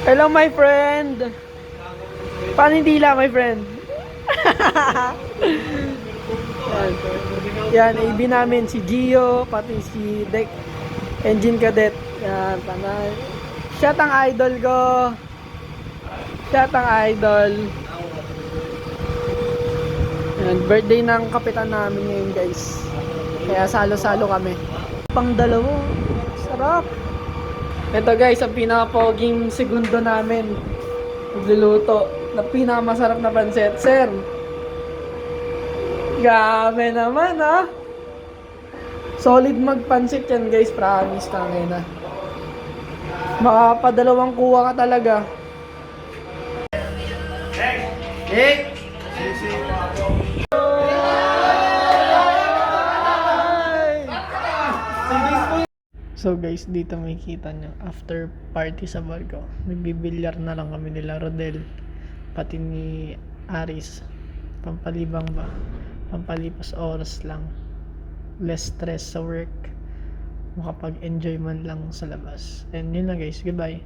Hello, my friend. Paano hindi lang, my friend? Yan, AB namin si Gio, pati si Dek, Engine Cadet. Yan, panay. Siya ang idol ko. Siya ang idol. Yan, birthday ng kapitan namin ngayon, guys. Kaya salo-salo kami. Pang dalawa. Sarap. Ito guys, ang pinaka-poging segundo namin. Magluluto na pinakamasarap na pansit. Sir, grabe naman ha. Solid magpansit yan guys, promise tangin na. Makapadalawang kuha ka talaga. Hey! So guys, dito makikita nyo, after party sa barko, nagbibilyar na lang kami nila Rodel, pati ni Aris. Pampalibang ba? Pampalipas oras lang. Less stress sa work. Makapag-enjoy man lang sa labas. And yun na guys, goodbye.